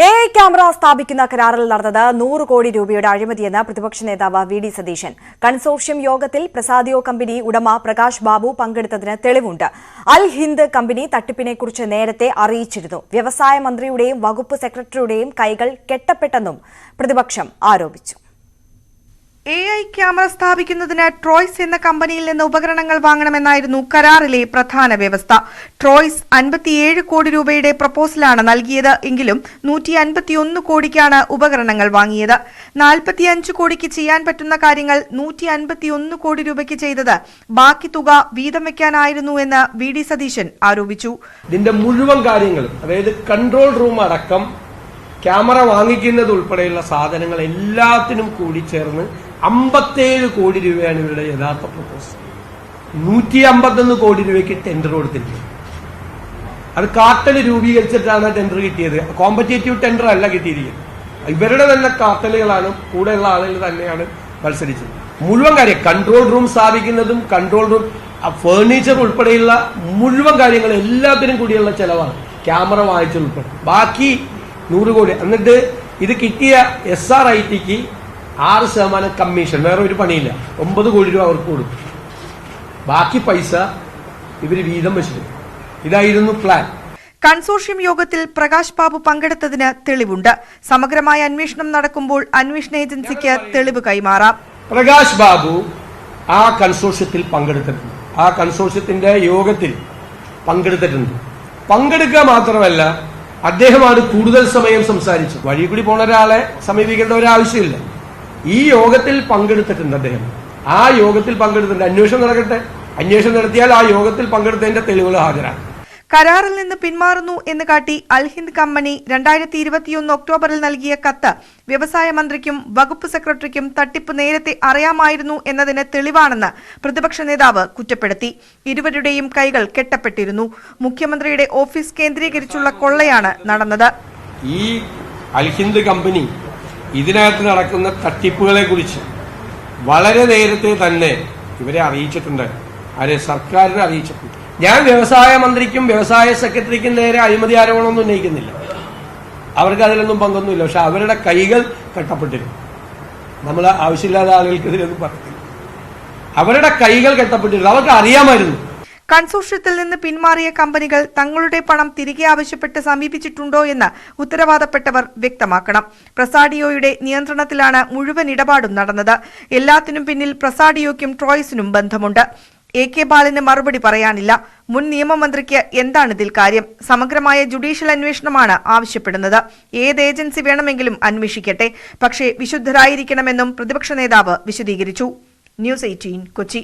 AI camera സ്ഥാപിക്കുന്ന കരാറിൽ നടന്നത് 100 കോടി രൂപയുടെ അഴിമതിയെന്ന് പ്രതിപക്ഷ നേതാവ് വി ഡി സതീശൻ. കൺസോർഷ്യം യോഗത്തിൽ പ്രസാദിയോ കമ്പനി ഉടമ പ്രകാശ് ബാബു പങ്കെടുത്തതിന് തെളിവുണ്ട്. അൽ ഹിന്ദ് കമ്പനി തട്ടിപ്പിനെക്കുറിച്ച് നേരത്തെ അറിയിച്ചിരുന്നു. വ്യവസായ മന്ത്രിയുടെയും വകുപ്പ് സെക്രട്ടറിയുടെയും കൈകൾ കെട്ടപ്പെട്ടെന്നും പ്രതിപക്ഷം ആരോപിച്ചു. AI ക്യാമറ സ്ഥാപിക്കുന്നതിന് ട്രോയ്സ് എന്ന കമ്പനിയിൽ നിന്ന് ഉപകരണങ്ങൾ വാങ്ങണമെന്നായിരുന്നു കരാറിലെ പ്രധാന വ്യവസ്ഥ. ട്രോയ്സ് 57 കോടി രൂപയുടെ പ്രപ്പോസലാണ് നൽകിയത്. എങ്കിലും 151 കോടിക്കാണ് ഉപകരണങ്ങൾ വാങ്ങിയത്. 45 കോടിക്ക് ചെയ്യാൻ പറ്റുന്ന കാര്യങ്ങൾ 151 കോടി രൂപയ്ക്ക് ചെയ്തത് ബാക്കി തുക വീതം വെക്കാനായിരുന്നു എന്ന് വി ഡി സതീശൻ ആരോപിച്ചു. ഇതിന്റെ മുഴുവൻ കാര്യങ്ങളും, അതായത് കൺട്രോൾ റൂം അടക്കം ക്യാമറ വാങ്ങിക്കുന്നത് ഉൾപ്പെടെയുള്ള സാധനങ്ങൾ എല്ലാത്തിനും കൂടി ചേർന്ന് 57 കോടി രൂപയാണ് ഇവരുടെ യഥാർത്ഥ പ്രപ്പോസൽ. 151 കോടി രൂപയ്ക്ക് ടെൻഡർ കൊടുത്തിട്ടുണ്ട്. അത് കാർട്ടൽ രൂപീകരിച്ചിട്ടാണ് ടെൻഡർ കിട്ടിയത്. കോമ്പറ്റേറ്റീവ് ടെൻഡർ അല്ല കിട്ടിയിരിക്കുന്നത്. ഇവരുടെ തന്നെ കാർട്ടലുകളാണ്, കൂടെയുള്ള ആളുകൾ തന്നെയാണ് മത്സരിച്ചത്. മുഴുവൻ കാര്യം കൺട്രോൾ റൂം സ്ഥാപിക്കുന്നതും കൺട്രോൾ റൂം ഫേർണിച്ചർ ഉൾപ്പെടെയുള്ള മുഴുവൻ കാര്യങ്ങൾ എല്ലാത്തിനും കൂടിയുള്ള ചെലവാണ്. ക്യാമറ വാങ്ങിച്ചുൾപ്പെടെ ബാക്കി 100 കോടി. എന്നിട്ട് ഇത് കിട്ടിയ SRITക്ക് 6% കമ്മീഷൻ, വേറെ ഒരു പണിയില്ല. 9 കോടി രൂപ അവർക്ക് കൊടുക്കും. ബാക്കി പൈസ ഇവര് വീതം വെച്ചിട്ടുണ്ട്. ഇതായിരുന്നു പ്ലാൻ. കൺസോർഷ്യം യോഗത്തിൽ പ്രകാശ് ബാബു പങ്കെടുത്തതിന് തെളിവുണ്ട്. സമഗ്രമായ അന്വേഷണം നടക്കുമ്പോൾ അന്വേഷണ ഏജൻസിക്ക് തെളിവ് കൈമാറാം. പ്രകാശ് ബാബു ആ കൺസോർഷ്യത്തിൽ പങ്കെടുത്തിട്ടുണ്ട്. ആ കൺസോർഷ്യത്തിന്റെ യോഗത്തിൽ പങ്കെടുത്തിട്ടുണ്ട്. പങ്കെടുക്കുക മാത്രമല്ല, അദ്ദേഹമാണ് കൂടുതൽ സമയം സംസാരിച്ചു. വഴി കൂടി പോണ ഒരാളെ സമീപിക്കേണ്ട ഒരാവശ്യമില്ല. ഈ യോഗത്തിൽ പങ്കെടുത്തിട്ടുണ്ട് അദ്ദേഹം. ആ യോഗത്തിൽ പങ്കെടുത്തിട്ടുണ്ട്. അന്വേഷണം നടക്കട്ടെ. അന്വേഷണം നടത്തിയാൽ ആ യോഗത്തിൽ പങ്കെടുത്തതിന്റെ തെളിവുകൾ ഹാജരാണ്. കരാറിൽ നിന്ന് പിന്മാറുന്നു എന്ന് കാട്ടി അൽ ഹിന്ദ് കമ്പനി 2021 ഒക്ടോബറിൽ നൽകിയ കത്ത് വ്യവസായ മന്ത്രിക്കും വകുപ്പ് സെക്രട്ടറിക്കും തട്ടിപ്പ് നേരത്തെ അറിയാമായിരുന്നു എന്നതിന് തെളിവാണെന്ന് പ്രതിപക്ഷ നേതാവ് കുറ്റപ്പെടുത്തി. ഇരുവരുടെയും കൈകൾ കെട്ടപ്പെട്ടിരുന്നു. മുഖ്യമന്ത്രിയുടെ ഓഫീസ് കേന്ദ്രീകരിച്ചുള്ള കൊള്ളയാണ് നടന്നത്. ഈ അൽ ഹിന്ദ് കമ്പനി ഇതിനകത്ത് നടക്കുന്ന തട്ടിപ്പുകളെ കുറിച്ച് വളരെ നേരത്തെ തന്നെ ഇവരെ അറിയിച്ചിട്ടുണ്ട്. ആരെ? സർക്കാരിനെ അറിയിച്ചിട്ടുണ്ട്. ഞാൻ വ്യവസായ മന്ത്രിക്കും വ്യവസായ സെക്രട്ടറിക്കും നേരെ അഴിമതി ആരോപണമൊന്നും ഉന്നയിക്കുന്നില്ല. അവർക്ക് അതിലൊന്നും പങ്കൊന്നുമില്ല. പക്ഷെ അവരുടെ കൈകൾ കെട്ടപ്പെട്ടിരുന്നു. നമ്മൾ ആവശ്യമില്ലാത്ത ആളുകൾക്കെതിരൊന്നും പറഞ്ഞില്ല. അവരുടെ കൈകൾ കെട്ടപ്പെട്ടിരുന്നു. അവർക്ക് അറിയാമായിരുന്നു. കൺസോർഷ്യത്തിൽ നിന്ന് പിന്മാറിയ കമ്പനികൾ തങ്ങളുടെ പണം തിരികെ ആവശ്യപ്പെട്ട് സമീപിച്ചിട്ടുണ്ടോ എന്ന് ഉത്തരവാദപ്പെട്ടവർ വ്യക്തമാക്കണം. പ്രസാഡിയോയുടെ നിയന്ത്രണത്തിലാണ് മുഴുവൻ ഇടപാടും നടന്നത്. എല്ലാത്തിനും പിന്നിൽ പ്രസാഡിയോയ്ക്കും ട്രോയ്സിനും ബന്ധമുണ്ട്. AK ബാലന് മറുപടി പറയാനില്ല. മുൻ നിയമമന്ത്രിക്ക് എന്താണ് ഇതിൽ കാര്യം? സമഗ്രമായ ജുഡീഷ്യൽ അന്വേഷണമാണ് ആവശ്യപ്പെടുന്നത്. ഏത് ഏജൻസി വേണമെങ്കിലും അന്വേഷിക്കട്ടെ, പക്ഷേ വിശുദ്ധരായിരിക്കണമെന്നും പ്രതിപക്ഷ നേതാവ് വിശദീകരിച്ചു. News 18 കൊച്ചി.